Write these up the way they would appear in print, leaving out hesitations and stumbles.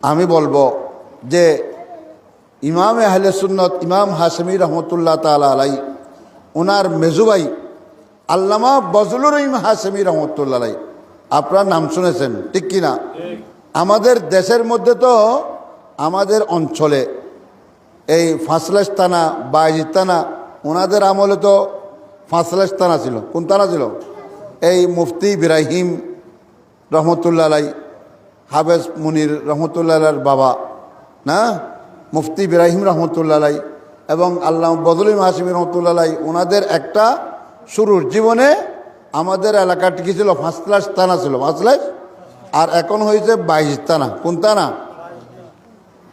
আমি বলবো যে ইমাম আহলে সুন্নত ইমাম হাশমি রহমতুল্লাহ তাআলা আলাই ওনার মেজুভাই আল্লামা বজলুর রহিম হাশমি রহমতুল্লাহ আলাই, আপনার নাম শুনেছেন ঠিক কিনা? আমাদের দেশের মধ্যে তো আমাদের অঞ্চলে এই ফাঁসলেশ থানা বাইজিদ থানা, ওনাদের আমলে তো ফাঁসলেশ থানা ছিল। কোন থানা ছিল? এই মুফতি ইব্রাহিম রহমতুল্লাহ আলাই, হাফেজ মুনির রহমতুল্লাহ বাবা না, মুফতি ইব্রাহিম রহমতুল্লাহ আলাই এবং আল্লামা বজলুল হাশমি রহমতুল্লাহ আলাই, ওনাদের একটা শুরুর জীবনে আমাদের এলাকাটি কি ছিল? ফাঁসলাশ থানা ছিল, ফাঁসলাশ। আর এখন হয়েছে বাইজিদ থানা। কোন থানা?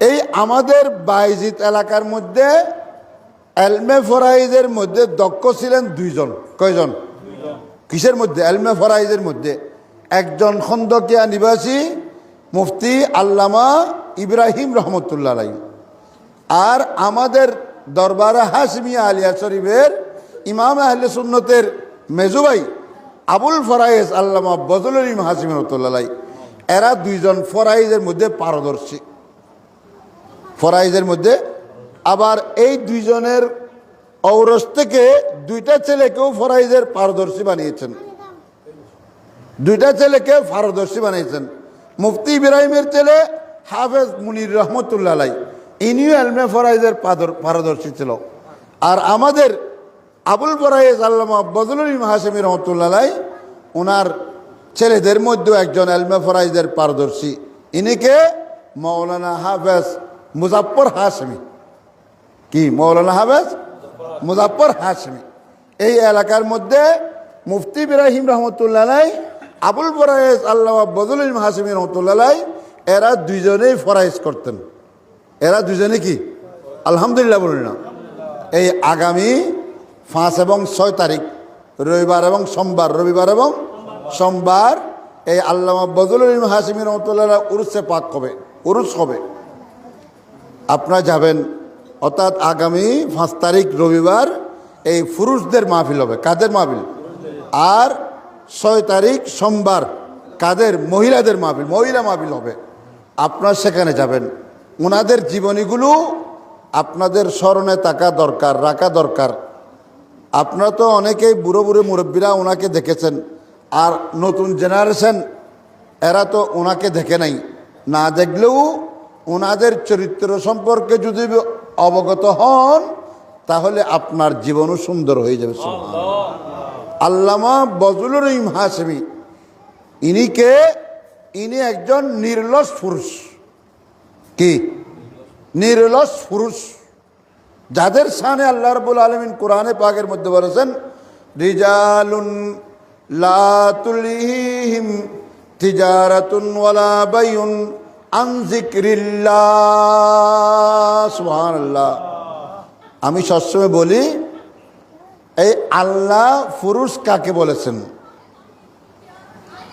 এই আমাদের বাইজিদ এলাকার মধ্যে এলমে ফরাইজের মধ্যে দক্ষ ছিলেন দুইজন। কয়জন? কিসের মধ্যে? এলমে ফরাইজের মধ্যে একজন খন্দকিয়া নিবাসী মুফতি আল্লামা ইব্রাহিম রহমতুল্লাহ আলাই, আর আমাদের দরবারে হাশমিয়া আলিয়া শরীফের ইমাম আহলে সুন্নতের মেজুভাই আবুল ফরাইজ আল্লামা বজলুল রহিম হাশমি রহমতুল্লাহ আলাই। এরা দুইজন ফরাইজের মধ্যে পারদর্শী। ফরাইজের মধ্যে আবার এই দুইজনের ঔরস থেকে দুইটা ছেলেকেও ফরাইজের পারদর্শী বানিয়েছেন। দুইটা ছেলেকে পারদর্শী বানিয়েছেন। মুফতি ইব্রাহিমের ছেলে হাফেজ মুনির রহমতুল্লাহ আলাই, ইনিও এলমে ফরাইজের পারদর্শী ছিল। আর আমাদের আবুল ফরাইজ আল্লামা বজলুল রহিম হাশমি রহমতুল্লাহ আলাই, ওনার ছেলেদের মধ্যেও একজন এলমে ফরাইজের পারদর্শী। ইনিকে মৌলানা হাফেজ মুজাফফর হাশমি। কি? মৌলানা হাফেজ মুজাফফর হাশমি। এই এলাকার মধ্যে মুফতি ইব্রাহিম রহমতুল্লাহ আলাই, আবুল ফরাইজ আল্লামা বজলুল রহিম হাশমি রহমতুল্লাহ আলাই, এরা দুইজনেই ফরাইজ করতেন। এরা দুজনে কি? আলহামদুলিল্লাহ বলুন না। এই আগামী 5 এবং 6 তারিখ রবিবার এবং সোমবার, রবিবার এবং সোমবার এই আল্লামা বজলুল রহিম হাশমি রহমতুল্লাহ উরুসে পাক হবে, উরুস হবে। আপনারা যাবেন, অর্থাৎ আগামী 5 তারিখ রবিবার এই পুরুষদের মাহফিল হবে। কাদের মাহফিল? আর 6 তারিখ সোমবার কাদের? মহিলাদের মাহফিল, মহিলা মাহফিল হবে। আপনারা সেখানে যাবেন। ওনাদের জীবনীগুলো আপনাদের স্মরণে থাকা দরকার, রাখা দরকার। আপনারা তো অনেকেই বুড়ো বুড়ো মুরব্বীরা ওনাকে দেখেছেন, আর নতুন জেনারেশন এরা তো ওনাকে দেখে নাই। না দেখলেও ওনাদের চরিত্র সম্পর্কে যদি অবগত হন তাহলে আপনার জীবনও সুন্দর হয়ে যাবে। আল্লামা বজলুর রহিম হাশমি ইনি একজন নির্লস পুরুষ। কি? নির্লস পুরুষ, যাদের শানে আল্লাহ রাব্বুল আলামিন কোরআনে পাকের মধ্যে বলেছেন, রিজালুন লা তুলহিহিম তিজারাতুন ওয়ালা বাইউন আন যিকরিল্লাহ। সুবহানাল্লাহ। আমি সবসময় বলি, এই আল্লাহ পুরুষ কাকে বলেছেন?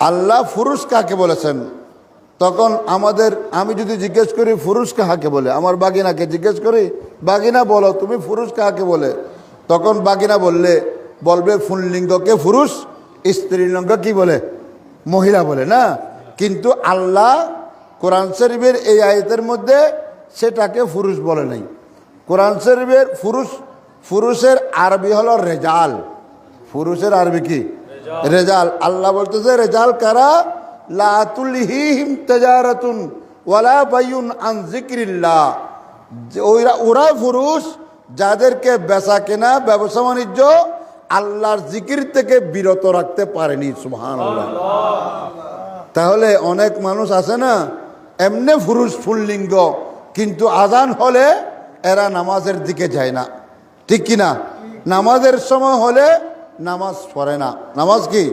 আল্লাহ পুরুষ কাকে বলেছেন? তখন আমি যদি জিজ্ঞেস করি পুরুষ কাকে বলে, আমার বাগিনাকে জিজ্ঞেস করি, বাগিনা বলো তুমি পুরুষ কাকে বলে, তখন বাগিনা বলবে পুল্লিঙ্গকে পুরুষ, স্ত্রীলিঙ্গ কি বলে? মহিলা বলে না। কিন্তু আল্লাহ কোরআন শরীফের এই আয়াতের মধ্যে সেটাকে পুরুষ বলে নাই। কোরআন শরীফের পুরুষের আরবি হলো রেজাল। পুরুষের আরবি কি? রেজাল। আল্লাহ বলতেছে রেজাল কারা? লা তুলহিহিম তিজারাতুন ওয়ালা বাইউন আন যিকরিল্লাহ। ওরা পুরুষ যাদেরকে বেচা কেনা, ব্যবসা বাণিজ্য আল্লাহর জিকির থেকে বিরত রাখতে পারেনি। সুবহানাল্লাহ। তাহলে অনেক মানুষ আছে না, এমনি পুরুষ পুল্লিঙ্গ, কিন্তু আজান হলে এরা নামাজের দিকে যায় না। ঠিক কিনা? নামাজের সময় হলে নামাজ পড়ে না। নামাজ কি?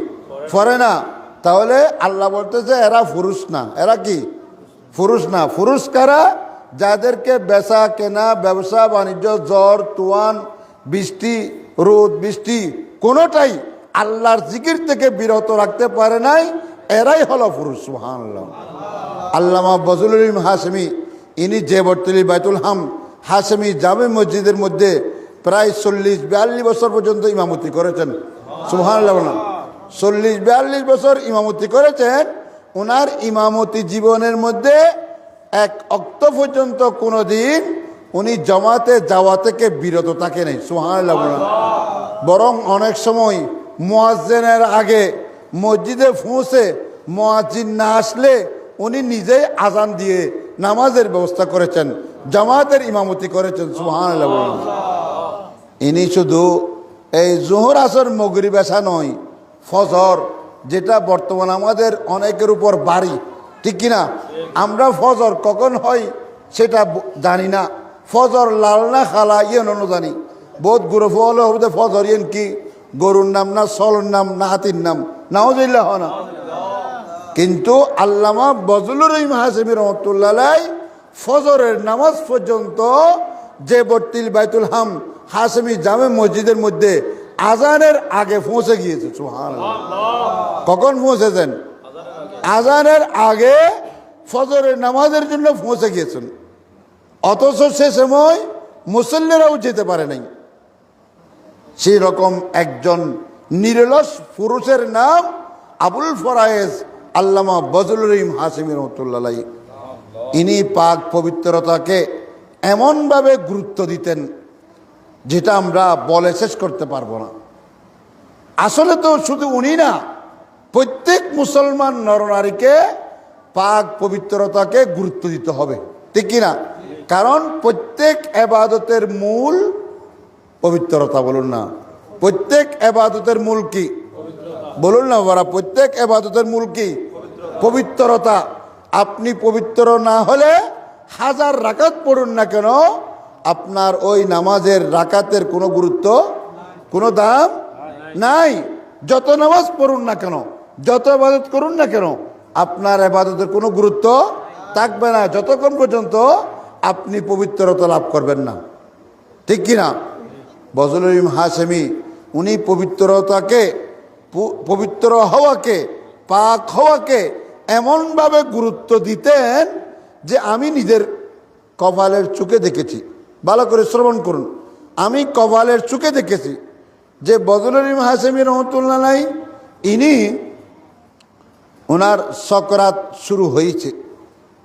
পড়ে না। তাহলে আল্লাহ বলতেছে এরা পুরুষ না। এরা কি? পুরুষ না। পুরুষ কারা? যাদেরকে বেচা কেনা, ব্যবসা বাণিজ্য, জ্বর তুয়ান, বৃষ্টি, রোদ বৃষ্টি কোনোটাই আল্লাহর জিকির থেকে বিরত রাখতে পারে নাই, এরাই হলো পুরুষ। সুবহানাল্লাহ। আল্লামা বজলুল রহিম হাশমি ইনি জেবরতলি বাইতুল হাম হাশমি জামে মসজিদের মধ্যে প্রায় 40-42 বছর পর্যন্ত ইমামতি করেছেন। সুবহানাল্লাহ। 40-42 বছর ইমামতি করেছেন। ওনার ইমামতি জীবনের মধ্যে এক অক্ত পর্যন্ত কোনোদিন উনি জামাতে যাওয়া থেকে বিরত থাকে নাই। সুবহানাল্লাহ বলুন। বরং অনেক সময় মুয়াজ্জিনের আগে মসজিদে পৌঁছে মুয়াজ্জিন না আসলে উনি নিজেই আজান দিয়ে নামাজের ব্যবস্থা করেছেন, জামাতের ইমামতি করেছেন। সুবহানাল্লাহ বলুন। ইনি শুধু এই জোহর আসর মাগরিব এশা নয়, ফজর, যেটা বর্তমান আমাদের অনেকের উপর বাড়ি, ঠিক কিনা? আমরা ফজর কখন হয় সেটা জানি না। ফজর লাল না খালা ইয়ে নন জানি। বহুত গুরুফ হলে হবে ফজর ইয়েন কি গরুর নাম না সলর নাম না হাতির নাম, নাউযুবিল্লাহ না। কিন্তু আল্লামা বজলুর রহিম হাশেমী রহমতুল্লাহ ফজরের নামাজ পর্যন্ত যে বর্তিল বাইতুল হাম হাশেমী জামে মসজিদের মধ্যে আজানের আগে পৌঁছে গিয়েছে। সুবহানাল্লাহ। কখন পৌঁছেছেন? আজানের আগে ফজরের নামাজের জন্য পৌঁছে গিয়েছেন। অথচ সে সময় মুসল্লিরাও যেতে পারে নাই। সেই রকম একজন নিরলস পুরুষের নাম আবুল ফরায়েজ আল্লামা বজলুর রহিম হাশেমী রহমতুল্লাহ। ইনি পাক পবিত্রতাকে এমনভাবে গুরুত্ব দিতেন যেটা আমরা বলে শেষ করতে পারবো না। আসলে তো শুধু উনি না, প্রত্যেক মুসলমান নরনারীকে পাক পবিত্রতাকে গুরুত্ব দিতে হবে, ঠিক কিনা? কারণ প্রত্যেক ইবাদতের মূল পবিত্রতা। বলুন না, প্রত্যেক ইবাদতের মূল কি? বলুন না বাবা, প্রত্যেক ইবাদতের মূল কি? পবিত্রতা। আপনি পবিত্র না হলে হাজার রাকাত পড়ুন না কেন, আপনার ওই নামাজের রাকাতের কোনো গুরুত্ব, কোনো দাম নাই। যত নামাজ পড়ুন না কেন, যত ইবাদত করুন না কেন, আপনার ইবাদতের কোনো গুরুত্ব থাকবে না যতক্ষণ পর্যন্ত আপনি পবিত্রতা লাভ করবেন না, ঠিক কিনা? বজলুর রহিম হাশেমী উনি পবিত্রতাকে, পবিত্র হওয়াকে, পাক হওয়াকে এমনভাবে গুরুত্ব দিতেন যে আমি নিজের কপালের চোখে দেখেছি। ভালো করে শ্রবণ করুন। আমি কপালের চোখে দেখেছি যে বজলুর রহিম হাশেমী রহমতুল্লাহ ইনি ওনার সকরাত শুরু হয়েছে।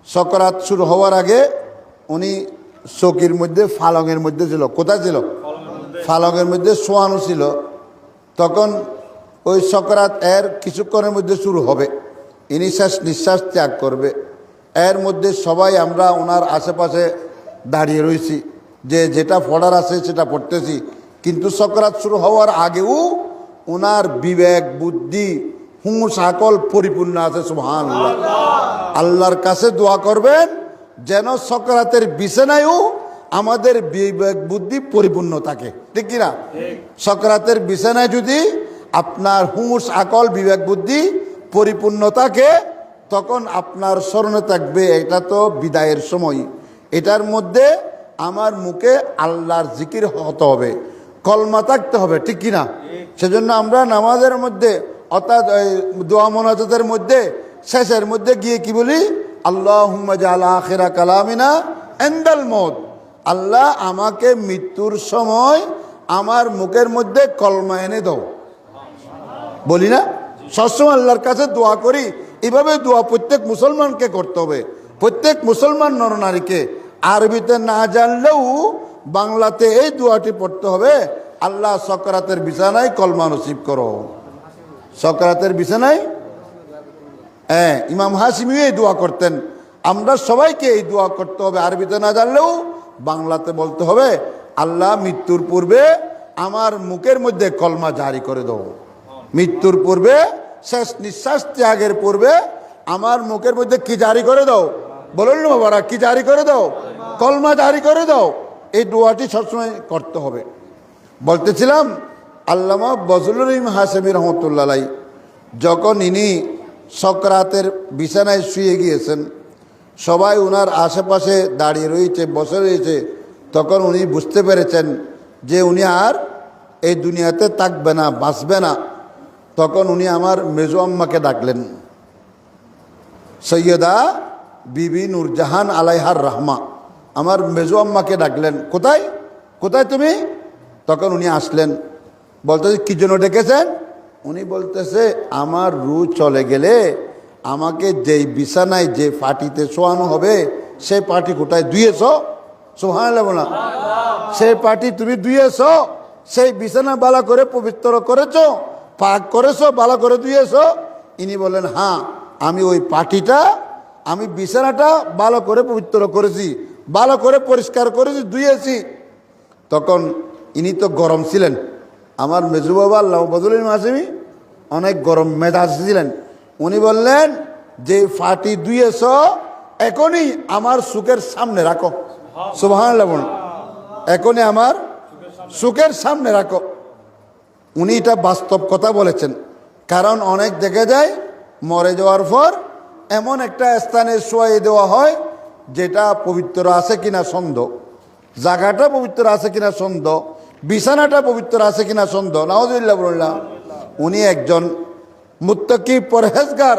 সকরাত শুরু হওয়ার আগে উনি চৌকির মধ্যে ফালঙের মধ্যে ছিল। কোথায় ছিল? ফালঙের মধ্যে শোয়ানো ছিল। তখন ওই সকরাত এর কিছুক্ষণের মধ্যে শুরু হবে, ইনি শেষ নিঃশ্বাস ত্যাগ করবে। এর মধ্যে সবাই আমরা ওনার আশেপাশে দাঁড়িয়ে রয়েছি, যে যেটা পড়ার আছে সেটা পড়তেছি। কিন্তু সকরাত শুরু হওয়ার আগেও ওনার বিবেক, বুদ্ধি, হুঁশ, আকল পরিপূর্ণ আছে। সুবহানাল্লাহ। আল্লাহর কাছে দোয়া করবেন যেন সকরাতের বিছানায়ও আমাদের বিবেক বুদ্ধি পরিপূর্ণ থাকে, ঠিক কিনা? সকরাতের বিছানায় যদি আপনার হুঁশ, আকল, বিবেক বুদ্ধি পরিপূর্ণ থাকে, তখন আপনার স্মরণে থাকবে এটা তো বিদায়ের সময়, এটার মধ্যে আমার মুখে আল্লাহর জিকির হতে হবে, কলমা থাকতে হবে, ঠিক কিনা? সেজন্য আমরা নামাজের মধ্যে অর্থাৎ দোয়া মোনাজাতের মধ্যে শেষের মধ্যে গিয়ে কি বলি? আল্লাহুম্মা জাআল আখিরা কালামিনা ইনদাল মউত। আল্লাহ আমাকে মৃত্যুর সময় আমার মুখের মধ্যে কলমা এনে দাও। বলি না? সবসময় আল্লাহর কাছে দোয়া করি। এভাবে দোয়া প্রত্যেক মুসলমানকে করতে হবে, প্রত্যেক মুসলমান নরনারীকে। আরবিতে না জানলেও বাংলাতে এই দোয়াটি পড়তে হবে, আল্লাহ সকরাতের বিছানায় কলমা নসিব করো। সকরাতের বিছানায় ইমাম হাশেমী এই দোয়া করতেন। আমরা সবাইকে এই দোয়া করতে হবে, আরবিতে না জানলেও বাংলাতে বলতে হবে, আল্লাহ মৃত্যুর পূর্বে আমার মুখের মধ্যে কলমা জারি করে দাও। মৃত্যুর পূর্বে, শেষ নিঃশ্বাস ত্যাগের পূর্বে আমার মুখের মধ্যে কি জারি করে দাও? বলুন না বাবারা, কি জারি করে দাও? কলমা জারি করে দাও। এই দোয়াটি সবসময় করতে হবে। বলতেছিলাম আল্লামা বজলুর রহিম হাশেমী রহমতুল্লাহ যখন ইনি সকরাতের বিছানায় শুয়ে গিয়েছেন, সবাই ওনার আশেপাশে দাঁড়িয়ে রয়েছে, বসে রয়েছে, তখন উনি বুঝতে পেরেছেন যে উনি আর এই দুনিয়াতে থাকবে না, বাঁচবে না। তখন উনি আমার মেজো আম্মাকে ডাকলেন, সৈয়দা বিবি নূরজাহান আলাইহার রহমা, আমার মেজো আম্মাকে ডাকলেন। কোথায় কোথায় তুমি? তখন উনি আসলেন। বলতেছে কি জন্য ডেকেছেন? উনি বলতেছে আমার রু চলে গেলে আমাকে যেই বিছানায় যে ফাটিতে শোয়ানো হবে সেই পার্টি কোথায় দুইয়েছ? সুবহানাল্লাহ না? সেই পার্টি তুমি দুইয়েছ? সেই বিছানা বালা করে পবিত্র করেছো, পাক করেছো, বালা করে দুইয়েছ? ইনি বলেন হ্যাঁ, আমি ওই পার্টিটা, আমি বিছানাটা ভালো করে পবিত্র করেছি, ভালো করে পরিষ্কার করেছি, ধুয়েছি। তখন ইনি তো গরম ছিলেন, আমার মেজু বাবা আল্লাহ বদুল হাশেমি অনেক গরম মেজাজ ছিলেন। উনি বললেন যে ফাটি ধুয়েছ এখনই আমার সুখের সামনে রাখো। সুবহানাল্লাহ, এখনই আমার সুখের সামনে রাখো। উনি এটা বাস্তব কথা বলেছেন, কারণ অনেক দেখা যায় মরে যাওয়ার পর এমন একটা স্থানে শোয়াই দেওয়া হয় যেটা পবিত্র আছে কিনা সন্দেহ, জায়গাটা পবিত্র আছে কিনা সন্দেহ, বিছানাটা পবিত্র আছে কিনা সন্দেহ। নাউযুবিল্লাহ বললাম। উনি একজন মুত্তাকি, পরহেজগার,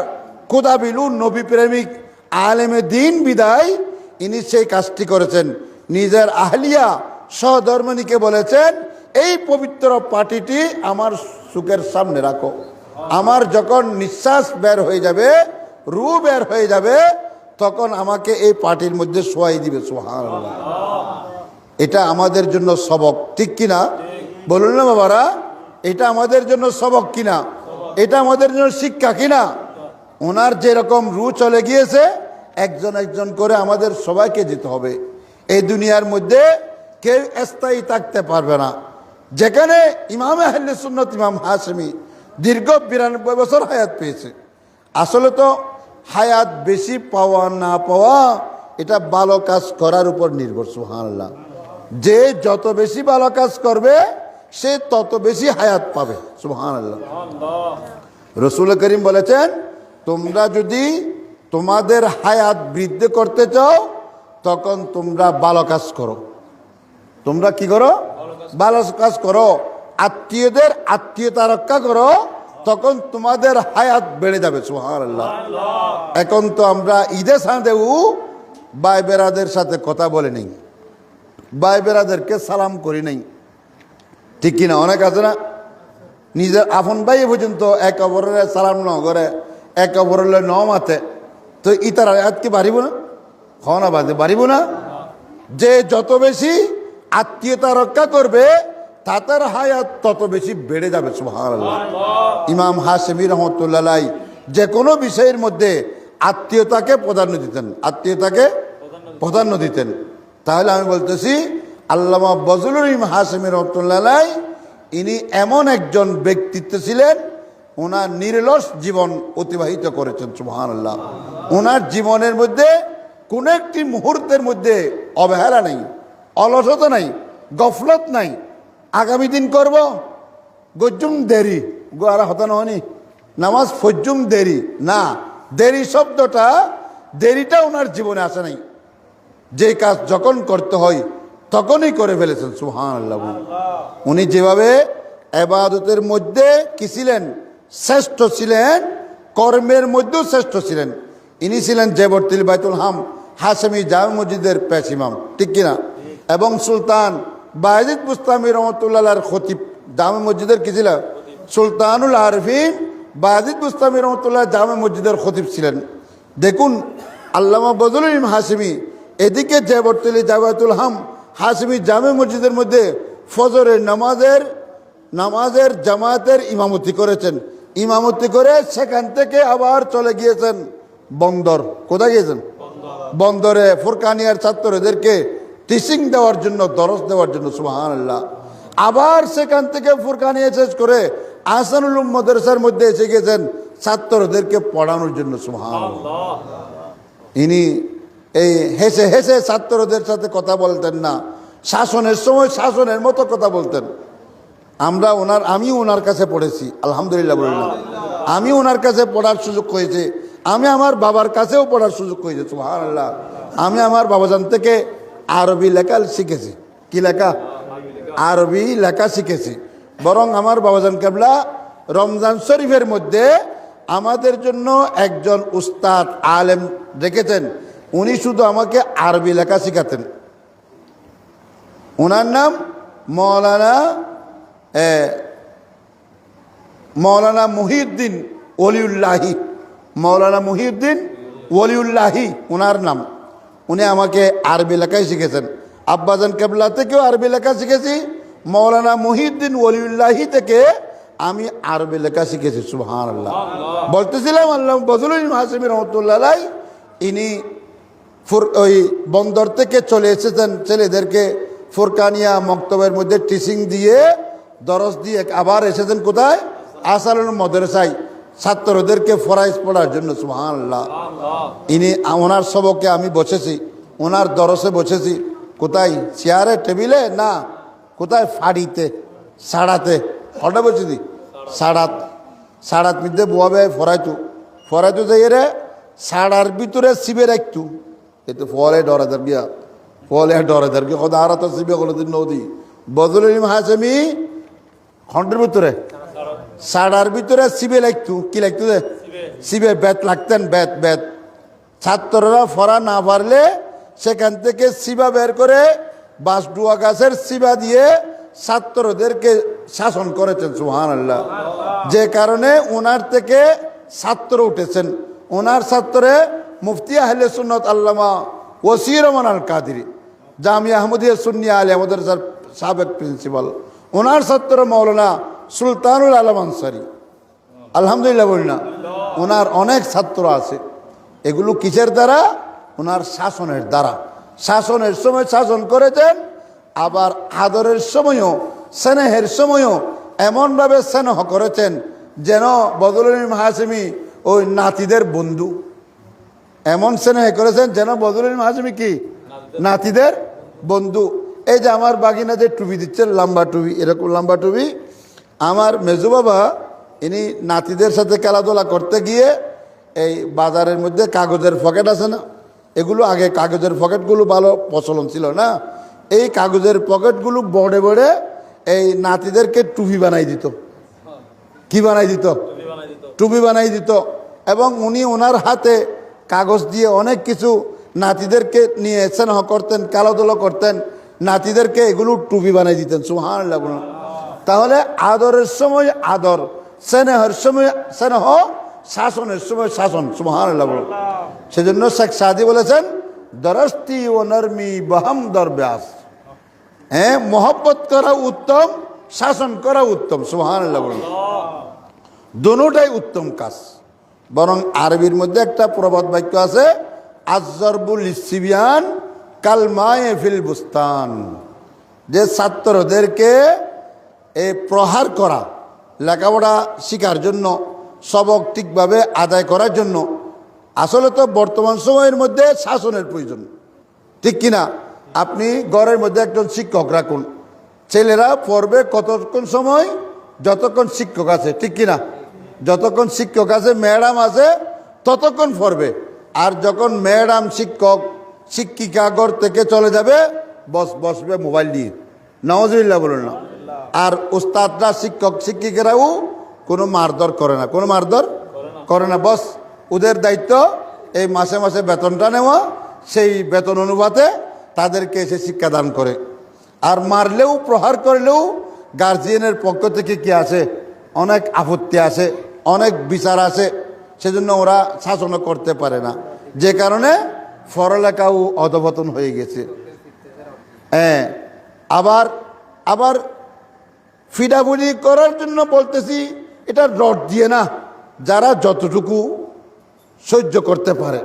খোদাবিলু, নবী প্রেমিক, আলেমে দিন বিদায় ইনি সেই কাজটি করেছেন। নিজের আহলিয়া সহধর্মিনীকে বলেছেন এই পবিত্র পাটিটি আমার সুখের সামনে রাখো, আমার যখন নিঃশ্বাস বের হয়ে যাবে, রু বের হয়ে যাবে, তখন আমাকে এই পাটির মধ্যে শোয়াই দিবে। সুবহানাল্লাহ। এটা আমাদের জন্য সবক, ঠিক কিনা বলুন না বাবারা? এটা আমাদের জন্য সবক কিনা? এটা আমাদের জন্য শিক্ষা কিনা? ওনার যেরকম রু চলে গিয়েছে, একজন একজন করে আমাদের সবাইকে যেতে হবে। এই দুনিয়ার মধ্যে কেউ স্থায়ী থাকতে পারবে না। যেখানে ইমাম আহলে সুন্নাত ইমাম হাশেমি দীর্ঘ 92 বছর হায়াত পেয়েছে। আসলে তো হায়াত বেশি পাওয়া না পাওয়া এটা ভালো কাজ করার উপর নির্ভর। সুবহানাল্লাহ। যে যত বেশি ভালো কাজ করবে সে তত বেশি হায়াত পাবে। সুবহানাল্লাহ। রাসূল করিম বলেছেন তোমরা যদি তোমাদের হায়াত বৃদ্ধি করতে চাও তখন তোমরা ভালো কাজ করো। তোমরা কি করো? ভালো কাজ করো। আত্মীয়দের আত্মীয়তা রক্ষা করো, তখন তোমাদের হায়াত বেড়ে যাবে। সুবহানাল্লাহ। এখন তো আমরা ঈদে সাঁদেও ভাই বেরাদের সাথে কথা বলে নেই, ভাই বেরাদেরকে সালাম করি নাই, ঠিক কিনা? অনেক আছে না, নিজের আপন ভাই পর্যন্ত এক অপরের সালাম ন করে, এক অপরের ন মাতে, তো ইতার হায়াত কি বাড়িব না? হওয়া বাদে বাড়িব না? যে যত বেশি আত্মীয়তা রক্ষা করবে তাদের হায়াত তত বেশি বেড়ে যাবে। সুবহানাল্লাহ। ইমাম হাশেমি রহমতুল্লাহ আলাইহি যে কোনো বিষয়ের মধ্যে আত্মীয়তাকে প্রাধান্য দিতেন, আত্মীয়তাকে প্রাধান্য দিতেন। তাহলে আমি বলতেছি আল্লামা বজলুল ইলম হাশেমি রহমতুল্লাহ আলাইহি ইনি এমন একজন ব্যক্তিত্ব ছিলেন, ওনার নিরলস জীবন অতিবাহিত করেছেন। সুবহানাল্লাহ। ওনার জীবনের মধ্যে কোন একটি মুহূর্তের মধ্যে অবহেলা নেই, অলসতা নাই, গফলত নাই। আগামী দিন করব গজ্জুম দেরি, গোয়ারা হতানো হনি নামাজ ফজ্জুম দেরি না, দেরি শব্দটা, দেরিটা ওনার জীবনে আসে নাই। যে কাজ যখন করতে হয় তখনই করে ফেলেছেন। সুবহানাল্লাহ। উনি যেভাবে ইবাদতের মধ্যে কি ছিলেন? শ্রেষ্ঠ ছিলেন, কর্মের মধ্যেও শ্রেষ্ঠ ছিলেন। ইনি ছিলেন জেবরতিল বাইতুল হাম হাশেমি জামে মসজিদের পেশ ইমাম, ঠিক কিনা? এবং সুলতান বায়েজিদ বুস্তামি রহমতুল্লাহর খতিব, জামে মসজিদের কি ছিল? সুলতানুল আরফিন বায়েজিদ বুস্তামি রহমতুল্লাহ জামে মসজিদের খতিব ছিলেন। দেখুন আল্লামা বজলুল ইলম হাশেমি এদিকে জেবরতিল বাইতুল হাম হাশেমি জামে মসজিদের মধ্যে ফজরের নামাজের জামাতের ইমামতি করেছেন। ইমামতি করে সেখান থেকে আবার চলে গিয়েছেন বন্দর। কোথায় গিয়েছেন? বন্দরে ফুরকানিয়ার ছাত্রদেরকে টিচিং দেওয়ার জন্য, দরস দেওয়ার জন্য। সুবহানাল্লাহ। আবার সেখান থেকে ফুরকানিয়া শেষ করে আহসানুল উলুম মাদ্রাসার মধ্যে এসে গেছেন ছাত্রদেরকে পড়ানোর জন্য। সুবহানাল্লাহ। ইনি এই হেসে হেসে ছাত্রদের সাথে কথা বলতেন না, শাসনের সময় শাসনের মতো কথা বলতেন। আমি ওনার কাছে পড়েছি, আলহামদুলিল্লাহ বললাম। আমি ওনার কাছে পড়ার সুযোগ হয়েছে, আমি আমার বাবার কাছেও পড়ার সুযোগ হয়েছে। সুবহানাল্লাহ। আমি আমার বাবাজান থেকে আরবি লেখা শিখেছি। কি লেখা? আরবি লেখা শিখেছি। বরং আমার বাবাজান কেবলা রমজান শরীফের মধ্যে আমাদের জন্য একজন উস্তাদ আলেম রেখেছেন, উনি শুধু আমাকে আরবি লেখা শিখাতেন। ওনার নাম মৌলানা মুহিউদ্দিন ওলিউল্লাহি। মৌলানা মুহিউদ্দিন ওলিউল্লাহি ওনার নাম। উনি আমাকে আরবি লেখাই শিখেছেন। আব্বাজান কেবলা থেকেও আরবি লেখা শিখেছি, মৌলানা মহিউদ্দিন ওলিউল্লাহি থেকে আমি আরবি লেখা শিখেছি। সুবহানাল্লাহ। বলতেছিলাম আল্লাহ বজলুল ইলম হাশেমি রহমতুল্লাহ আলাইহি ইনি ওই বন্দর থেকে চলে এসেছেন, ছেলেদেরকে ফুরকানিয়া মক্তবের মধ্যে টিচিং দিয়ে দরস দিয়ে আবার এসেছেন কোথায়? আসারুল মাদ্রাসায় ছাত্রদেরকে ফরাইজ পড়ার জন্য। সুবহানাল্লাহ। ইনি ওনার সবকে আমি বসেছি, ওনার দরসে বসেছি। কোথায়? চেয়ারে, টেবিলে না, কোথায়? ফাড়িতে, সাড়াতে। হঠাৎ বসেছি সাড়াত মধ্যে বোয়াবে ফরাইতু যাই রে সাড়ার ভিতরে শিবে রাখতু। এতো ফলে ডরাদার গিয়া কথা আর তো শিবে কোনোদিন নদী বজলুল ইলম হাশেমি খন্ডের ভিতরে সাড়ার ভিতরে শিবে লাগতু। কি লাগতু? শিবে বেত লাগতেন, বেত। ছাত্ররা ফরা না পারলে সেখান থেকে শিবা বের করে বাঁশডুয়া গাছের শিবা দিয়ে ছাত্রদেরকে শাসন করেছেন। সুবহানাল্লাহ। যে কারণে ওনার থেকে ছাত্র উঠেছেন। ওনার ছাত্রে মুফতি আহলে সুন্নত আল্লামা ওসির রহমান আল কাদেরী, জামিয়া আহমদিয়া সুন্নিয়া আলিয়া মাদ্রাসার সাবেক প্রিন্সিপাল। ওনার ছাত্র মৌলানা সুলতানুল আলম আনসারী। আলহামদুলিল্লাহ বলি না, ওনার অনেক ছাত্র আছে। এগুলো কিসের দ্বারা? ওনার শাসনের দ্বারা। শাসনের সময় শাসন করেছেন, আবার আদরের সময়ও, স্নেহের সময়ও এমনভাবে স্নেহ করেছেন যেন বজলুল ইলম হাশেমি ওই নাতিদের বন্ধু। এমন স্নেহ করেছেন যেন বজলুল ইলম হাশেমি কি নাতিদের বন্ধু। এই যে আমার বাগিনা যে টুপি দিচ্ছেন, লম্বা টুপি, এরকম লম্বা টুপি, আমার মেজু বাবা ইনি নাতিদের সাথে খেলাধুলা করতে গিয়ে এই বাজারের মধ্যে কাগজের পকেট আছে না, এগুলো আগে কাগজের পকেটগুলো ভালো প্রচলন ছিল না, এই কাগজের পকেটগুলো বড়ে বড়ে এই নাতিদেরকে টুপি বানাই দিত। কি বানাই দিত? টুপি বানাই দিত। এবং উনি ওনার হাতে কাগজ দিয়ে অনেক কিছু নাতিদেরকে নিয়ে স্নেহ করতেন, খেলাধুলা করতেন, নাতিদেরকে এগুলো টুপি বানাই দিতেন। সুবহানাল্লাহ। তাহলে আদরের সময় আদর, স্নেহের সময় স্নেহ, শাসনের সময় শাসন। সুবহানাল্লাহ। সেজন্য শেখ সাদি বলেছেন দরস্তি ও নরমি বহম দরব্যাস। হ্যাঁ, মোহব্বত করা উত্তম, শাসন করা উত্তম। সুবহানাল্লাহ। দুটোটাই উত্তম কাজ। বরং আরবির মধ্যে একটা প্রবাদ বাক্য আছে, আজরবুল ইসবিয়ান কালমায়ে ফিল বুস্তান, যে ছাত্রদেরকে প্রহার করা, লেখাপড়া শেখার জন্য, সবক ঠিকভাবে আদায় করার জন্য। আসলে তো বর্তমান সময়ের মধ্যে শাসনের প্রয়োজন, ঠিক কিনা? আপনি ঘরের মধ্যে একজন শিক্ষক রাখুন, ছেলেরা পড়বে কতক্ষণ সময়? যতক্ষণ শিক্ষক আছে, ঠিক কিনা? যতক্ষণ শিক্ষক আছে, ম্যাডাম আছে, ততক্ষণ পড়বে। আর যখন ম্যাডাম, শিক্ষক, শিক্ষিকা ঘর থেকে চলে যাবে, বসবে মোবাইল নিয়ে। নাউজুবিল্লাহ বলুন না। আর উস্তাদরা, শিক্ষক শিক্ষিকারাও কোনো মারধর করে না, কোনো মারধর করে না। বস ওদের দায়িত্ব এই মাসে মাসে বেতনটা নেওয়া, সেই বেতন অনুপাতে তাদেরকে এসে শিক্ষাদান করে। আর মারলেও, প্রহার করলেও গার্জিয়ানের পক্ষ থেকে কি আছে? অনেক আপত্তি আছে, অনেক বিচার আছে। সেজন্য ওরা শাসনও করতে পারে না, যে কারণে পড়ালেখাও অধপতন হয়ে গেছে। হ্যাঁ, আবার ফিডাফিডি করার জন্য বলতেছি, এটা রড দিয়ে না, যারা যতটুকু সহ্য করতে পারে।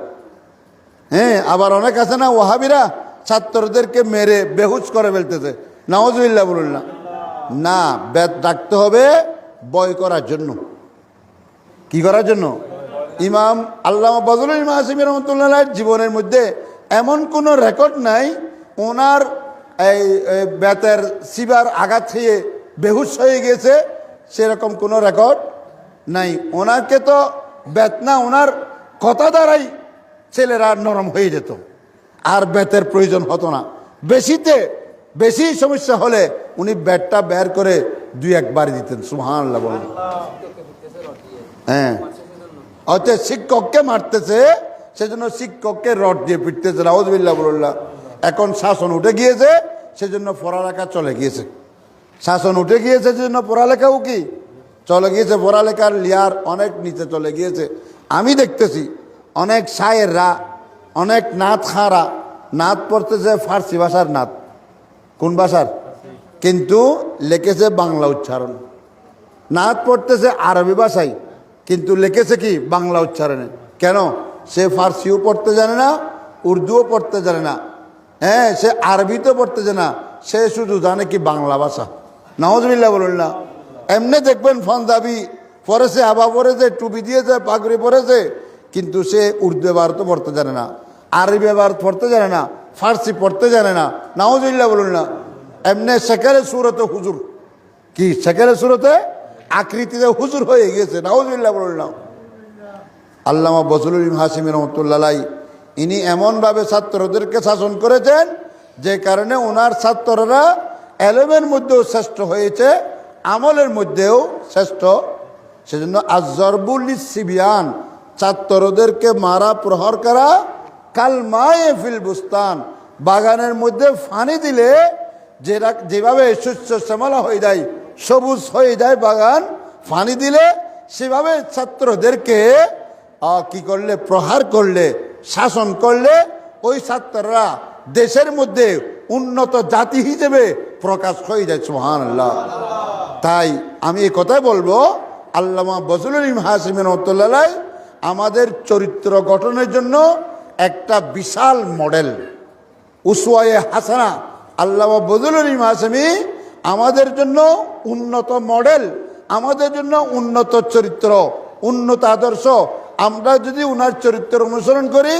হ্যাঁ, আবার অনেক আছে না ওয়াহাবিরা ছাত্রদেরকে মেরে বেহুশ করে ফেলতেছে। নাউজুবিল্লাহ বলুন না। না, বেত রাখতে হবে বয় করার জন্য। কি করার জন্য? ইমাম আল্লামা বজলুল ইলম হাশেমি রহমতুল্লাহ জীবনের মধ্যে এমন কোনো রেকর্ড নাই ওনার এই বেতের শিবার আঘাত খেয়ে বেহুশ হয়ে গেছে, সেরকম কোনো রেকর্ড নাই। ওনাকে তো বেত না, ওনার কথা দ্বারাই ছেলেরা নরম হয়ে যেত, আর বেতের প্রয়োজন হতো না। বেশি সমস্যা হলে উনি বেতটা বের করে 2-1 বার দিতেন। সুবহানাল্লাহ বলেন। হ্যাঁ, অর্থাৎ শিক্ষককে মারতেছে, সেজন্য শিক্ষককে রড দিয়ে পিটতেছে। নাউজুবিল্লাহ বলুল্লাহ। এখন শাসন উঠে গিয়েছে, সেজন্য পড়ালেখা চলে গিয়েছে। শাসন উঠে গিয়েছে, সেজন্য পড়ালেখাও কি চলে গিয়েছে। পড়ালেখার লেয়ার অনেক নিচে চলে গিয়েছে। আমি দেখতেছি অনেক শায়েররা, অনেক নাত খাঁরা নাত পড়তেছে ফার্সি ভাষার নাত। কোন ভাষার? কিন্তু লিখেছে বাংলা উচ্চারণ। নাত পড়তেছে আরবি ভাষায়, কিন্তু লিখেছে কি বাংলা উচ্চারণে। কেন? সে ফার্সিও পড়তে জানে না, উর্দুও পড়তে জানে না, হ্যাঁ, সে আরবিতেও পড়তে জানে না, সে শুধু জানে কি বাংলা ভাষা। নাউজুবিল্লাহ বলুন না। এমনি দেখবেন পাঞ্জাবি পরেছে, আবা পরেছে, টুপি দিয়েছে, পাগড়ি পরেছে, কিন্তু সে উর্দু এবার তো পড়তে জানে না, আরবি এবার পড়তে জানে না, ফার্সি পড়তে জানে না। নাউজুবিল্লাহ বলুন না। এমনি সেকেলে সুরতে হুজুর, কি সেকেলে সুরতে আকৃতিতে হুজুর হয়ে গিয়েছে। নাউজুবিল্লাহ বলুন না। আল্লামা বজলুল ইলম হাশিমি রহমতুল্লাহ ইনি এমনভাবে ছাত্রদেরকে শাসন করেছেন যে কারণে ওনার ছাত্ররা এলেমের মধ্যেও শ্রেষ্ঠ হয়েছে, আমলের মধ্যেও শ্রেষ্ঠ। সেজন্য আজরবুল সিবিয়ান, ছাত্রদেরকে মারা প্রহার করা কালমায়ে ফিল বুস্তান, বাগানের মধ্যে ফানি দিলে যেভাবে শস্য শ্যামলা হয়ে যায়, সবুজ হয়ে যায় বাগান, ফানি দিলে সেভাবে ছাত্রদেরকে কি করলে, প্রহার করলে, শাসন করলে ওই ছাত্ররা দেশের মধ্যে উন্নত জাতি হিসেবে প্রকাশ হয়ে যায়। সুবহানাল্লাহ। তাই আমি এই কথাই বলবো, আল্লামা বজলুল ইলম হাশিমি রহমতুল্লাহ আমাদের চরিত্র গঠনের জন্য একটা বিশাল মডেল, উসওয়ায়ে হাসানা। আল্লামা বজলুল ইলম হাশিমি আমাদের জন্য উন্নত মডেল, আমাদের জন্য উন্নত চরিত্র, উন্নত আদর্শ। আমরা যদি উনার চরিত্র অনুসরণ করি,